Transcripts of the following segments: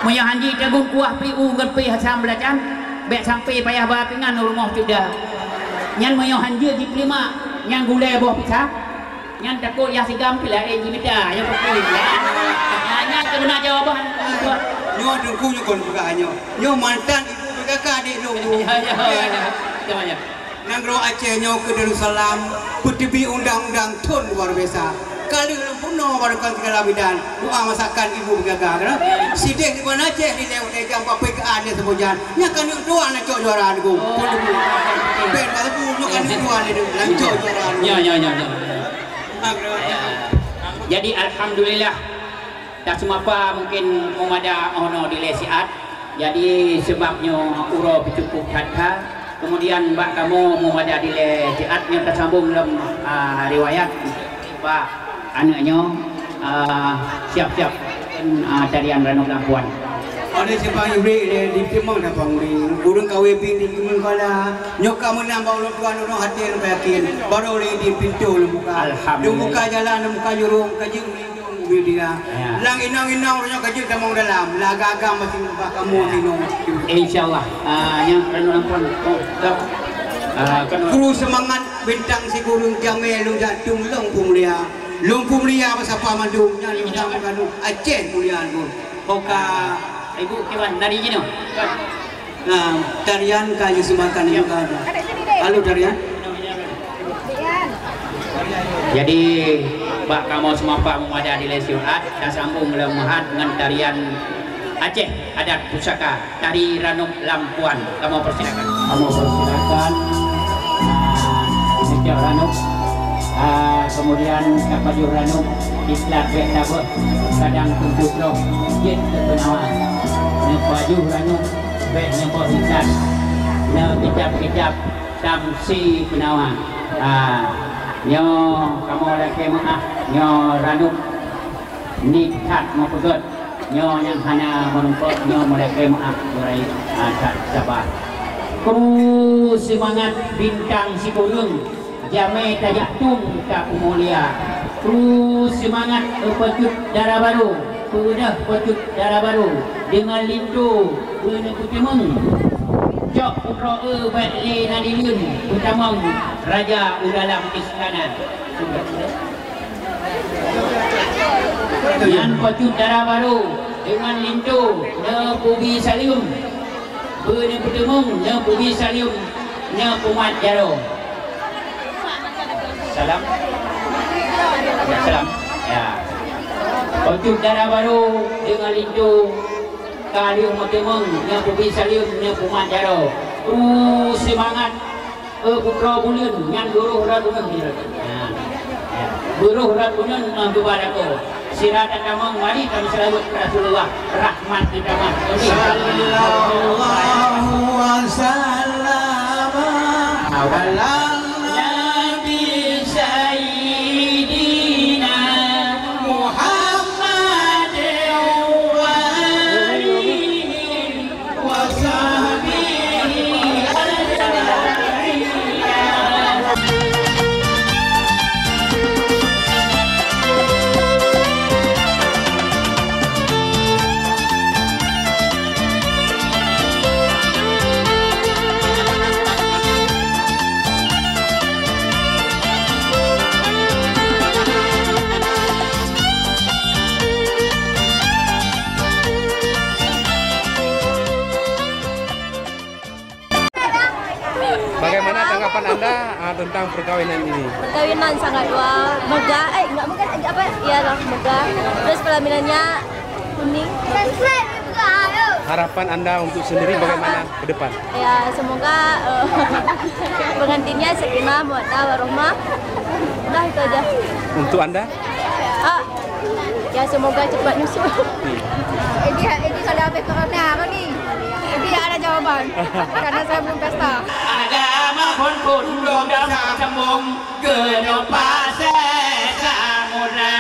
Moyo hanji tegung kuah priu ngan pi hasam belacan. Bek sampai payah ba pingan rumah sudah. Nyan moyo hanji di prima, nyan gulai boh pisah. Nyan takut ya sigam pila jimita yang pergi. Nyan kena jawaban. Nyo dengku nyo kon buka nyo. Nyo mantan ibu kakak adik dulu. Ya. Nanggro Aceh nyo ke Darussalam, putih undang-undang tun luar biasa. Kali lempuno pada kali segala bidan, doa masakan ibu gagal. Sidik di mana Aceh di lewat jam apa ke ada sebujan. Nya kan doa nak cok juara aku. Ben kata bu nyo kan doa ni nak cok juara. Ya. Jadi alhamdulillah tak semua apa mungkin memada ono di lesiat. Jadi sebabnya uro bercukup kata. Kemudian mbak kamu memada di lesiatnya tersambung dalam riwayat pak anaknya siap-siap tarian Ranum Lampuan. Ada sebab ibrik di Timang dah bangun. Urang KWP di Kemengkala. Nyok kamu nambah ulang tuan orang hati yang yakin. Baru di pintu buka. Alhamdulillah. Buka jalan, buka jurung, kajing dia. Lang inang-inang orang kajing tamang dalam. Laga-laga masih buka kamu tinong. Insyaallah. Yang Ranum Lampuan. Guru semangat bintang si guru Jamil lu jatuh Lumpur Mulia pasal Pamandu nya lu jam kanu Aceh Mulia tu. Boka Ibu kiwan dari sini. Nah, tarian kayu sumbatan juga ada. Halo tarian. Jadi Mbak kamu semua Pak memada di lesiat dan sambung lemahat dengan tarian Aceh adat pusaka tari Ranum Lampuan. Kamu persilakan. Sejak Ranum, kemudian Kapaju Ranum Islat Bek Tabur kadang tujuh roh Jit Kepenawan Nepaju Ranum Bek Nepot Islat Nekejap-kejap Samsi Penawan. Nyo kamu laki maaf nyo Ranum Nikat mau pegot nyo yang hanya menumpuk nyo laki maaf Murai tak sabar. Kru semangat bintang si kurung Jamai tajak tung tak mulia. Kru semangat pecut darah baru. Pedah pecut darah baru dengan lintu beuna kutimung. Jok ukroe baik le nadilun utamang raja udalam istana. Yang pecut darah baru dengan lintu ne pubi salium. Beuna kutimung ne pubi salium ne pumat jaro. Salam. Ya, salam. Ya. Pecut darah baru dengan lintu kalium matemeng nya pubi salium nya pumat jaro. Semangat pukro bulan ngan buruh ratunun dia. Ya. Buruh ratunun bebarako. Sirat tamang mari kami selawat Rasulullah rahmat kita mah. Sallallahu wasallam ala tentang perkawinan ini? Perkawinan sangat megah, enggak megah, apa? Iya lah megah. Terus pelaminannya unik. Harapan Anda untuk sendiri bagaimana ke depan? Ya semoga pengantinnya sakinah, mawaddah, warahmah. Udah itu aja. Untuk Anda? Ya semoga cepat nyusul. Ini kalau habis corona apa nih? Ini ada jawaban karena saya belum pesta. Agama pun dodam sambung genopa samudra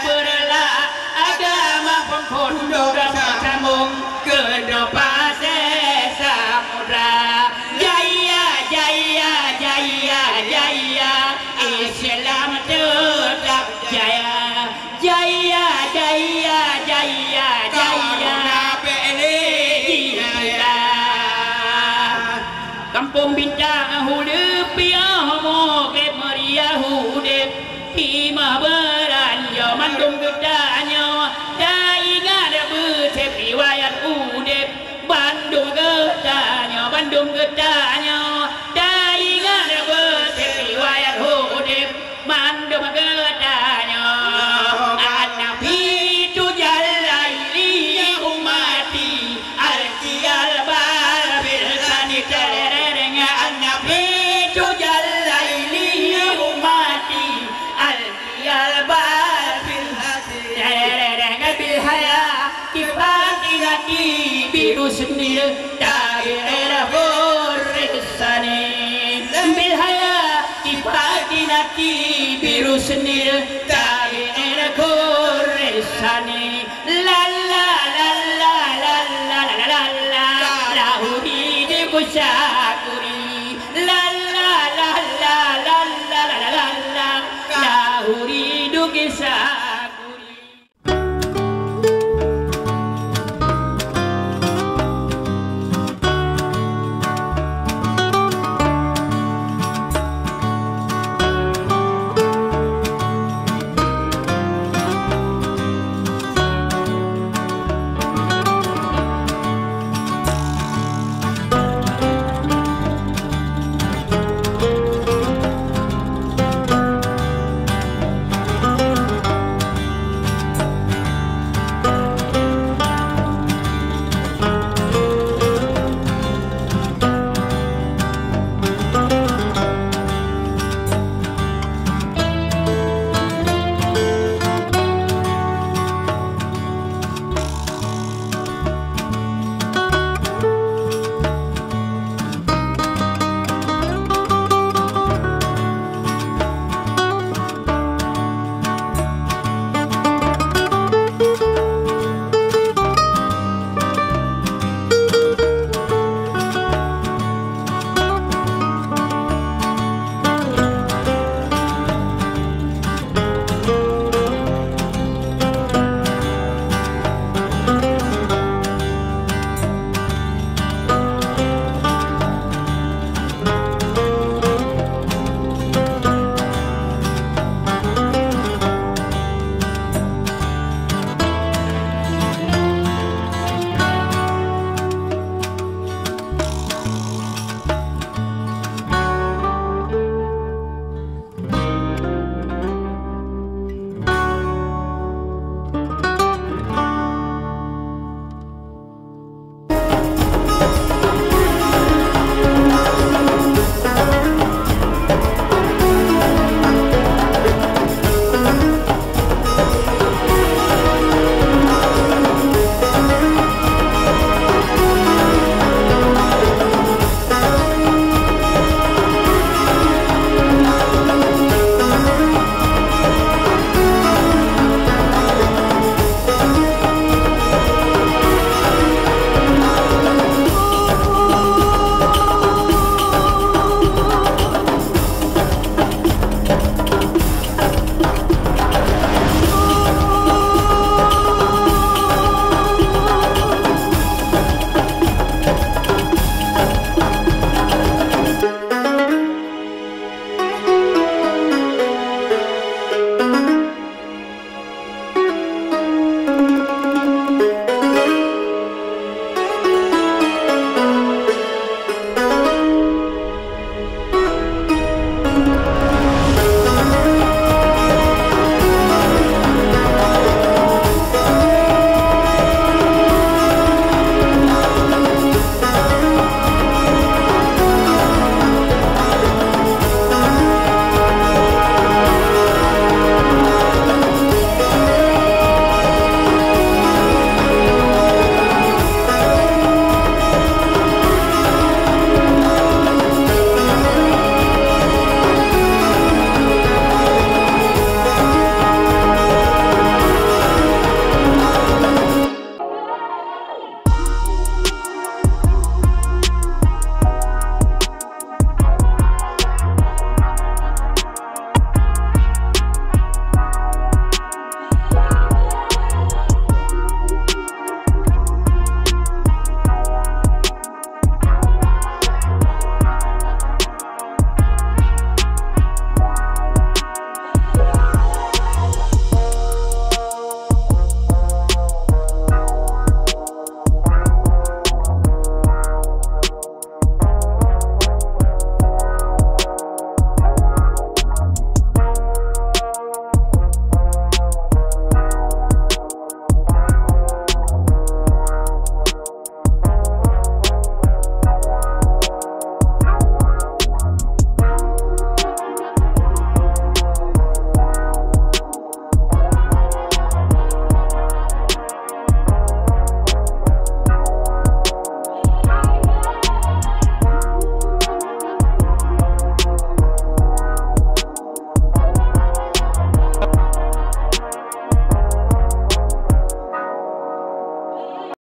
berla. Agama pun dodam sambung genopa samudra. Jaya jaya jaya jaya Islam tetap jaya. Jaya jaya jaya jaya kampung bintang hudup piahomo ke Maria hudup Hima beranjo mandum gedanyo da ingat becep riwayat udep Bandung gedanyo da ingat becep riwayat udep mandum gedanyo anak itu jalaili umati al-qiyal babil sani tererengnya anak itu jalaili umati al-qiyal babil tererengnya bilhaya kibati biru sendiri daerah Borisani bilhaya kibati biru sendiri daerah Borisani la la la la la la la la la la la la la